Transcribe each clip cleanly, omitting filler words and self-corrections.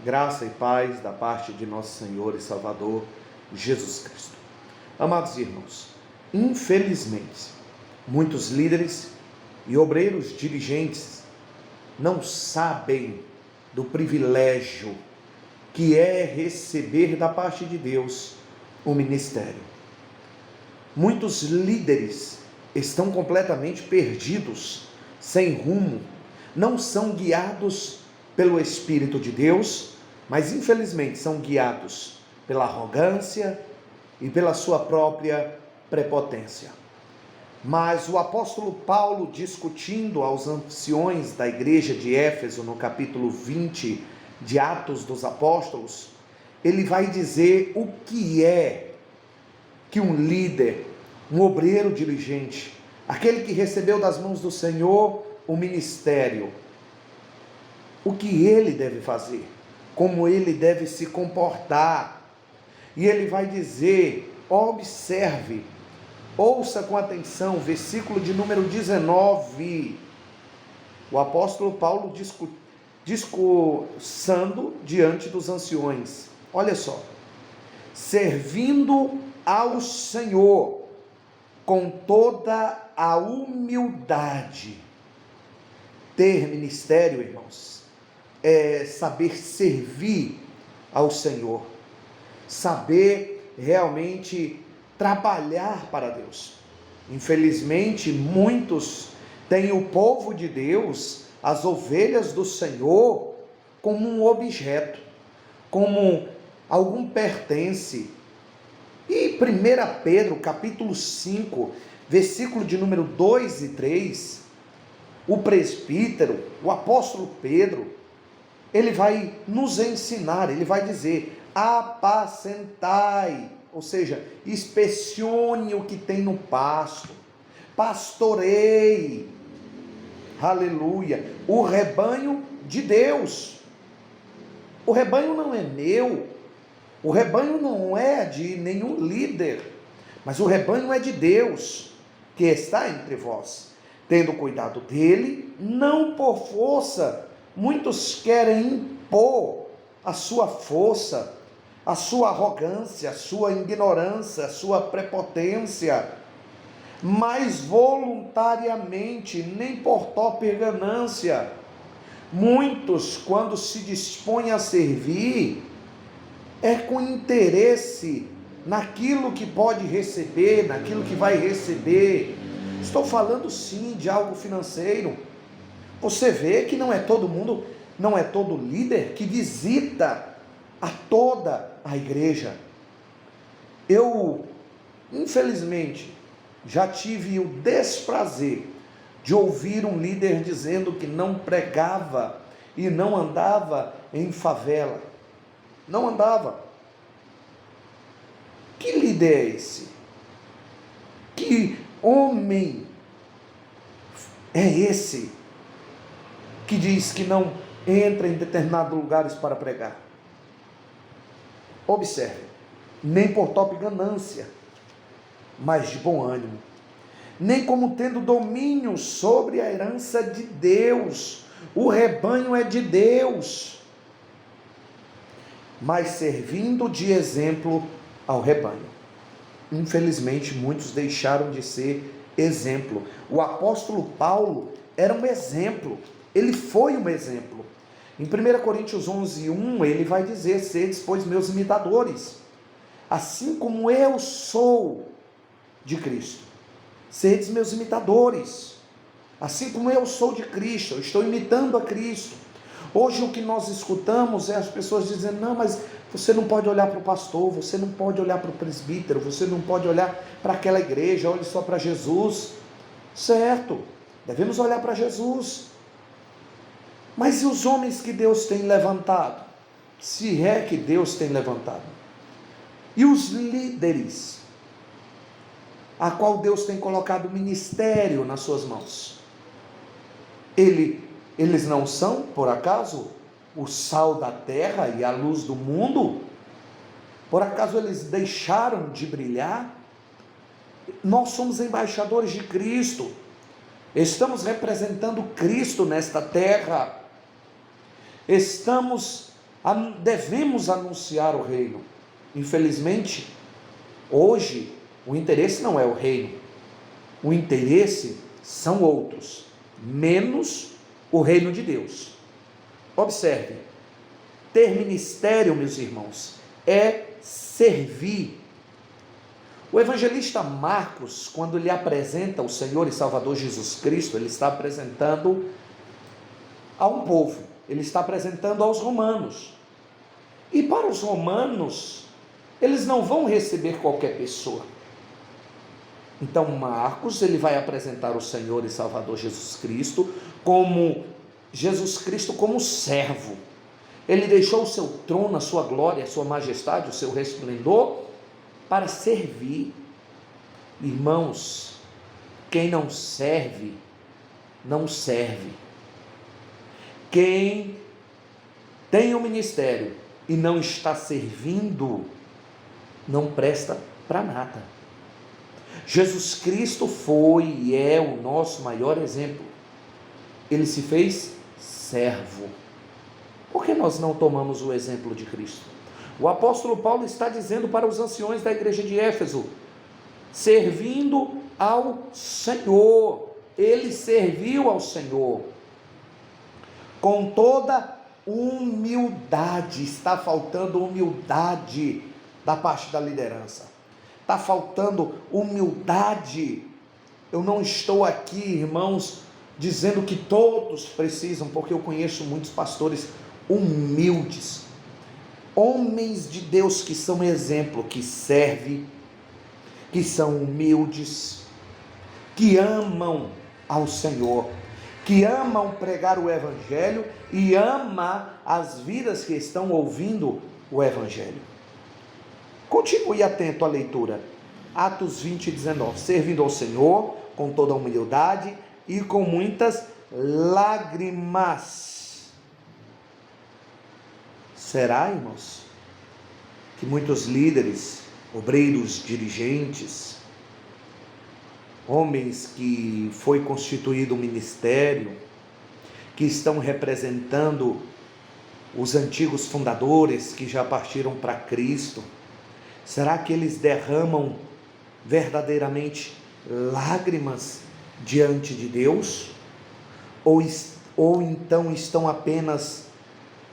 Graça e paz da parte de nosso Senhor e Salvador Jesus Cristo. Amados irmãos, infelizmente, muitos líderes e obreiros dirigentes não sabem do privilégio que é receber da parte de Deus o ministério. Muitos líderes estão completamente perdidos, sem rumo, não são guiados pelo Espírito de Deus, mas infelizmente são guiados pela arrogância e pela sua própria prepotência. Mas o apóstolo Paulo, discutindo aos anciões da igreja de Éfeso, no capítulo 20 de Atos dos Apóstolos, ele vai dizer o que é que um líder, um obreiro dirigente, aquele que recebeu das mãos do Senhor o ministério, o que ele deve fazer, como ele deve se comportar. E ele vai dizer, observe, ouça com atenção, versículo de número 19, o apóstolo Paulo discursando diante dos anciões, olha só, servindo ao Senhor com toda a humildade. Ter ministério, irmãos, é saber servir ao Senhor, saber realmente trabalhar para Deus. Infelizmente, muitos têm o povo de Deus, as ovelhas do Senhor, como um objeto, como algum pertence. E 1 Pedro, capítulo 5, versículo de número 2 e 3, o presbítero, o apóstolo Pedro, ele vai nos ensinar, ele vai dizer, apacentai, ou seja, inspecione o que tem no pasto, pastorei, aleluia, o rebanho de Deus. O rebanho não é meu, o rebanho não é de nenhum líder, mas o rebanho é de Deus, que está entre vós, tendo cuidado dele, não por força. Muitos querem impor a sua força, a sua arrogância, a sua ignorância, a sua prepotência, mas voluntariamente, nem por torpe ganância. Muitos, quando se dispõem a servir, é com interesse naquilo que pode receber, naquilo que vai receber. Estou falando sim de algo financeiro. Você vê que não é todo mundo, não é todo líder que visita a toda a igreja. Eu, infelizmente, já tive o desprazer de ouvir um líder dizendo que não pregava e não andava em favela. Não andava. Que líder é esse? Que homem é esse que diz que não entra em determinados lugares para pregar? Observe, nem por torpe ganância, mas de bom ânimo, nem como tendo domínio sobre a herança de Deus. O rebanho é de Deus, mas servindo de exemplo ao rebanho. Infelizmente, muitos deixaram de ser exemplo. O apóstolo Paulo era um exemplo, ele foi um exemplo. Em 1 Coríntios 11:1, ele vai dizer, sedes, pois, meus imitadores, assim como eu sou de Cristo. Sedes meus imitadores, assim como eu sou de Cristo, eu estou imitando a Cristo. Hoje o que nós escutamos é as pessoas dizendo, não, mas você não pode olhar para o pastor, você não pode olhar para o presbítero, você não pode olhar para aquela igreja, olhe só para Jesus. Certo, devemos olhar para Jesus. Mas e os homens que Deus tem levantado? Se é que Deus tem levantado. E os líderes, a qual Deus tem colocado ministério nas suas mãos? Eles não são, por acaso, o sal da terra e a luz do mundo? Por acaso eles deixaram de brilhar? Nós somos embaixadores de Cristo, estamos representando Cristo nesta terra, estamos Devemos anunciar o reino. Infelizmente, hoje, o interesse não é o reino. O interesse são outros, menos o reino de Deus. Observe, ter ministério, meus irmãos, é servir. O evangelista Marcos, quando ele apresenta o Senhor e Salvador Jesus Cristo, ele está apresentando a um povo, ele está apresentando aos romanos. E para os romanos, eles não vão receber qualquer pessoa. Então Marcos, ele vai apresentar o Senhor e Salvador Jesus Cristo como servo. Ele deixou o seu trono, a sua glória, a sua majestade, o seu resplendor para servir. Irmãos, quem não serve, não serve. Quem tem um ministério e não está servindo, não presta para nada. Jesus Cristo foi e é o nosso maior exemplo. Ele se fez servo. Por que nós não tomamos o exemplo de Cristo? O apóstolo Paulo está dizendo para os anciões da igreja de Éfeso, servindo ao Senhor. Ele serviu ao Senhor com toda humildade. Está faltando humildade da parte da liderança. Está faltando humildade. Eu não estou aqui, irmãos, dizendo que todos precisam, porque eu conheço muitos pastores humildes, homens de Deus que são exemplo, que servem, que são humildes, que amam ao Senhor, que amam pregar o Evangelho e amam as vidas que estão ouvindo o Evangelho. Continue atento à leitura. Atos 20, 19. Servindo ao Senhor com toda humildade e com muitas lágrimas. Será, irmãos, que muitos líderes, obreiros, dirigentes, homens que foi constituído um ministério, que estão representando os antigos fundadores que já partiram para Cristo, será que eles derramam verdadeiramente lágrimas diante de Deus? Ou então estão apenas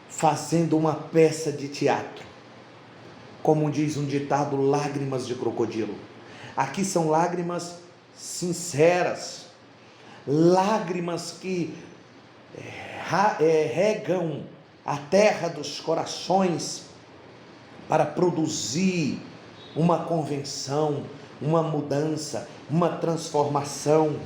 fazendo uma peça de teatro? Como diz um ditado, lágrimas de crocodilo. Aqui são lágrimas sinceras, lágrimas que regam a terra dos corações para produzir uma convenção, uma mudança, uma transformação,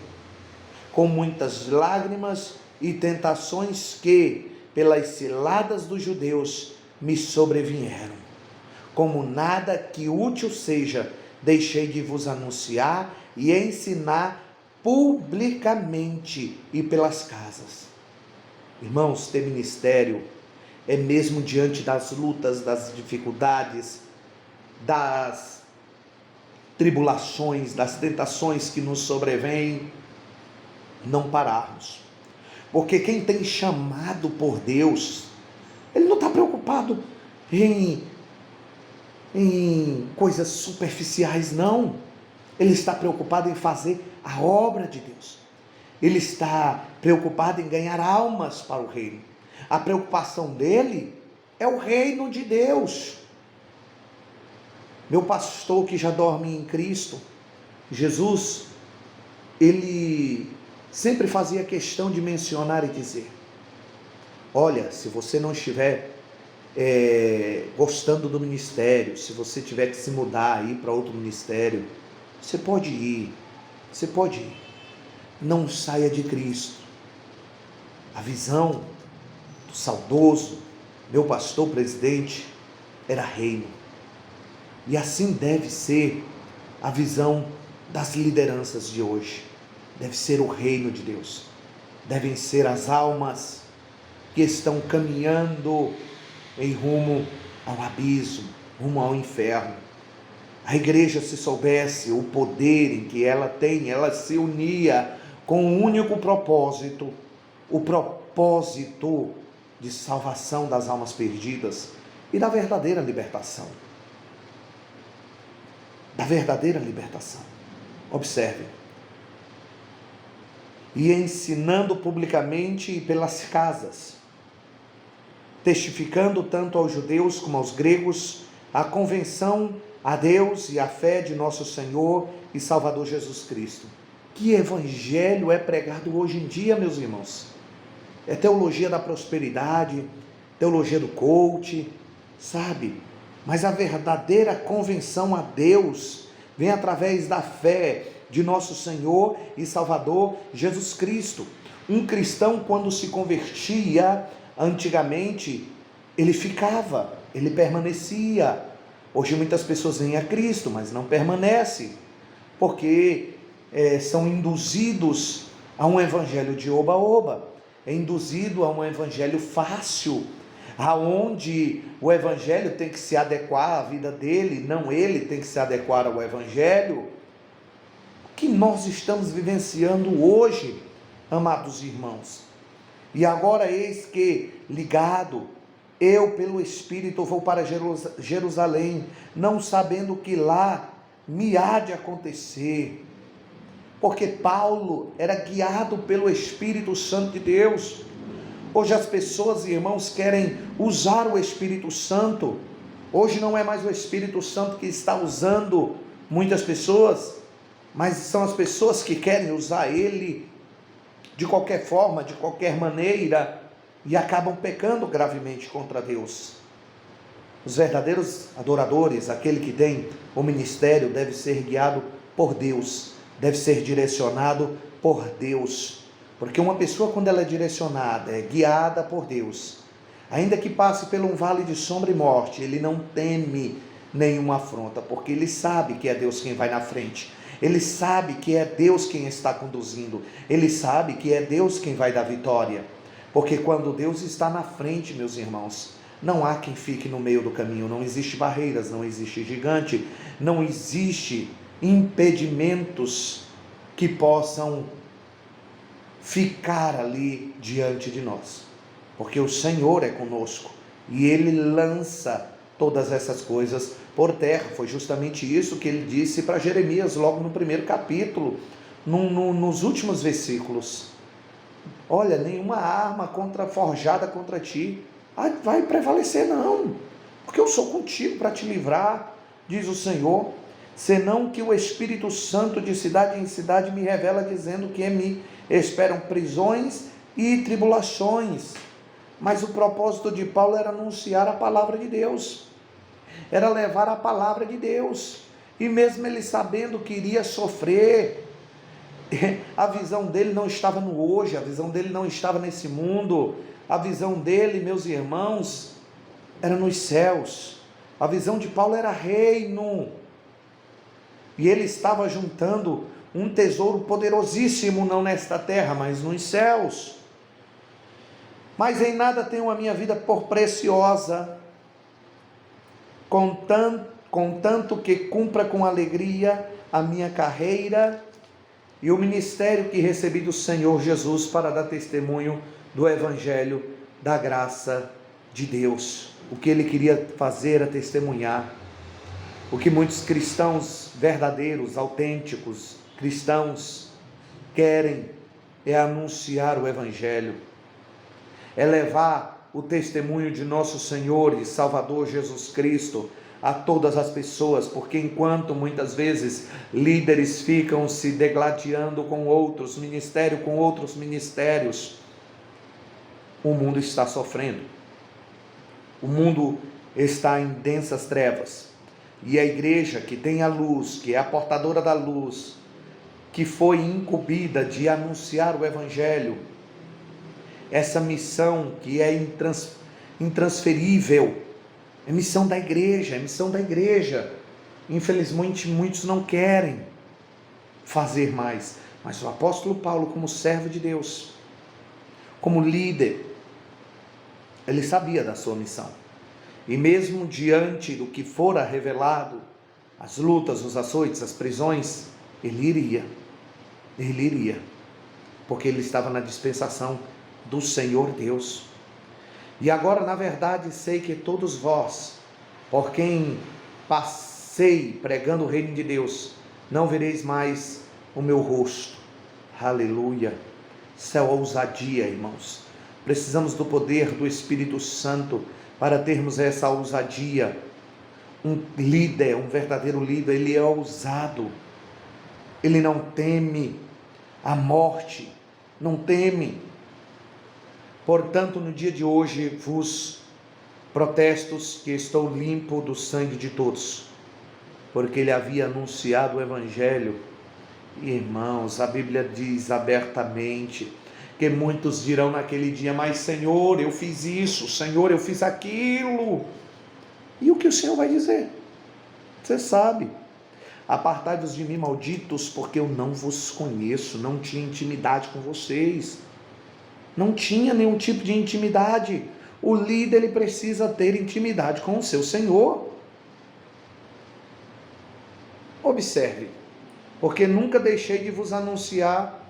com muitas lágrimas e tentações que, pelas ciladas dos judeus, me sobrevieram. Como nada que útil seja, deixei de vos anunciar e ensinar publicamente e pelas casas. Irmãos, ter ministério é mesmo diante das lutas, das dificuldades, das tribulações, das tentações que nos sobrevêm, não pararmos. Porque quem tem chamado por Deus, ele não está preocupado em coisas superficiais, não. Ele está preocupado em fazer a obra de Deus. Ele está preocupado em ganhar almas para o reino. A preocupação dele é o reino de Deus. Meu pastor que já dorme em Cristo, Jesus, ele sempre fazia questão de mencionar e dizer: olha, se você não estiver gostando do ministério, se você tiver que se mudar, ir para outro ministério, você pode ir, não saia de Cristo. A visão do saudoso meu pastor presidente era reino, e assim deve ser a visão das lideranças de hoje. Deve ser o reino de Deus, devem ser as almas que estão caminhando em rumo ao abismo, rumo ao inferno. A igreja, se soubesse o poder em que ela tem, ela se unia com um único propósito, o propósito de salvação das almas perdidas e da verdadeira libertação. Da verdadeira libertação. Observe. E ensinando publicamente e pelas casas, testificando tanto aos judeus como aos gregos a convenção a Deus e a fé de nosso Senhor e Salvador Jesus Cristo. Que evangelho é pregado hoje em dia, meus irmãos? É teologia da prosperidade, teologia do coach, sabe? Mas a verdadeira convenção a Deus vem através da fé de nosso Senhor e Salvador Jesus Cristo. Um cristão, quando se convertia, antigamente, ele permanecia. Hoje muitas pessoas vêm a Cristo, mas não permanecem, porque são induzidos a um evangelho de oba-oba, é induzido a um evangelho fácil, aonde o evangelho tem que se adequar à vida dele, não ele tem que se adequar ao evangelho. O que nós estamos vivenciando hoje, amados irmãos? E agora eis que, ligado, eu pelo Espírito vou para Jerusalém, não sabendo o que lá me há de acontecer. Porque Paulo era guiado pelo Espírito Santo de Deus. Hoje as pessoas, irmãos, querem usar o Espírito Santo. Hoje não é mais o Espírito Santo que está usando muitas pessoas, mas são as pessoas que querem usar ele de qualquer forma, de qualquer maneira, e acabam pecando gravemente contra Deus. Os verdadeiros adoradores, aquele que tem o ministério, deve ser guiado por Deus, deve ser direcionado por Deus, porque uma pessoa, quando ela é direcionada, é guiada por Deus, ainda que passe por um vale de sombra e morte, ele não teme nenhuma afronta, porque ele sabe que é Deus quem vai na frente, ele sabe que é Deus quem está conduzindo, ele sabe que é Deus quem vai dar vitória, porque quando Deus está na frente, meus irmãos, não há quem fique no meio do caminho, não existe barreiras, não existe gigante, não existe impedimentos que possam ficar ali diante de nós, porque o Senhor é conosco, e Ele lança todas essas coisas por terra. Foi justamente isso que Ele disse para Jeremias, logo no primeiro capítulo, nos últimos versículos. Olha, nenhuma arma forjada contra ti vai prevalecer, não, porque eu sou contigo para te livrar, diz o Senhor, senão que o Espírito Santo de cidade em cidade me revela, dizendo que me esperam prisões e tribulações. Mas o propósito de Paulo era anunciar a palavra de Deus, era levar a palavra de Deus, e mesmo ele sabendo que iria sofrer, a visão dele não estava no hoje, a visão dele não estava nesse mundo, a visão dele, meus irmãos, era nos céus. A visão de Paulo era reino, e ele estava juntando um tesouro poderosíssimo, não nesta terra, mas nos céus. Mas em nada tenho a minha vida por preciosa, contanto que cumpra com alegria a minha carreira e o ministério que recebi do Senhor Jesus, para dar testemunho do Evangelho da graça de Deus. O que ele queria fazer era testemunhar. O que muitos cristãos verdadeiros, autênticos, cristãos querem é anunciar o Evangelho, é levar o testemunho de nosso Senhor e Salvador Jesus Cristo a todas as pessoas, porque enquanto muitas vezes líderes ficam se degladiando com outros ministérios, o mundo está sofrendo, o mundo está em densas trevas, e a igreja que tem a luz, que é a portadora da luz, que foi incumbida de anunciar o Evangelho, essa missão que é intransferível, é missão da igreja, Infelizmente muitos não querem fazer mais, mas o apóstolo Paulo, como servo de Deus, como líder, ele sabia da sua missão, e mesmo diante do que fora revelado, as lutas, os açoites, as prisões, ele iria, porque ele estava na dispensação do Senhor Deus. E agora, na verdade, sei que todos vós, por quem passei pregando o reino de Deus, não vereis mais o meu rosto. Aleluia. Isso é ousadia, irmãos. Precisamos do poder do Espírito Santo para termos essa ousadia. Um líder, um verdadeiro líder, ele é ousado. Ele não teme a morte, não teme. Portanto, no dia de hoje vos protesto que estou limpo do sangue de todos, porque ele havia anunciado o Evangelho. Irmãos, a Bíblia diz abertamente que muitos dirão naquele dia: mas Senhor, eu fiz isso, Senhor, eu fiz aquilo. E o que o Senhor vai dizer? Você sabe. Apartai-vos de mim, malditos, porque eu não vos conheço. Não tinha intimidade com vocês. Não tinha nenhum tipo de intimidade. O líder, ele precisa ter intimidade com o seu Senhor. Observe, porque nunca deixei de vos anunciar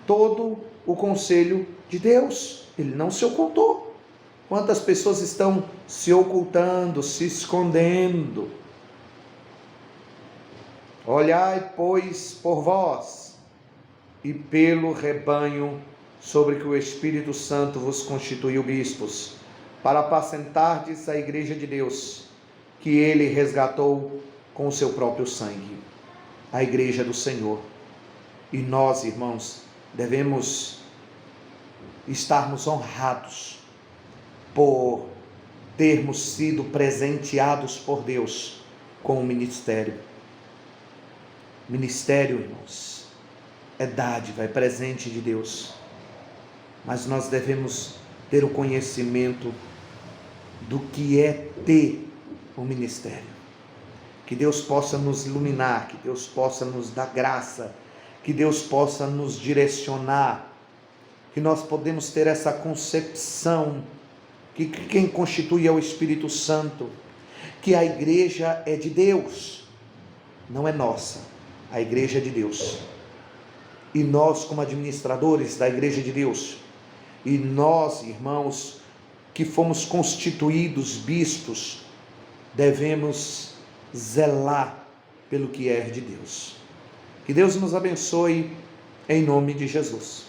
todo o conselho de Deus. Ele não se ocultou. Quantas pessoas estão se ocultando, se escondendo? Olhai, pois, por vós e pelo rebanho sobre que o Espírito Santo vos constituiu bispos, para apacentardes a igreja de Deus, que ele resgatou com o seu próprio sangue, a igreja do Senhor. E nós, irmãos, devemos estarmos honrados por termos sido presenteados por Deus com o ministério. Ministério, irmãos, é dádiva, é presente de Deus. Mas nós devemos ter o conhecimento do que é ter o ministério. Que Deus possa nos iluminar, que Deus possa nos dar graça, que Deus possa nos direcionar, que nós podemos ter essa concepção que quem constitui é o Espírito Santo, que a igreja é de Deus, não é nossa. A igreja é de Deus, e nós, como administradores da igreja de Deus, e nós, irmãos, que fomos constituídos bispos, devemos zelar pelo que é de Deus. Que Deus nos abençoe, em nome de Jesus.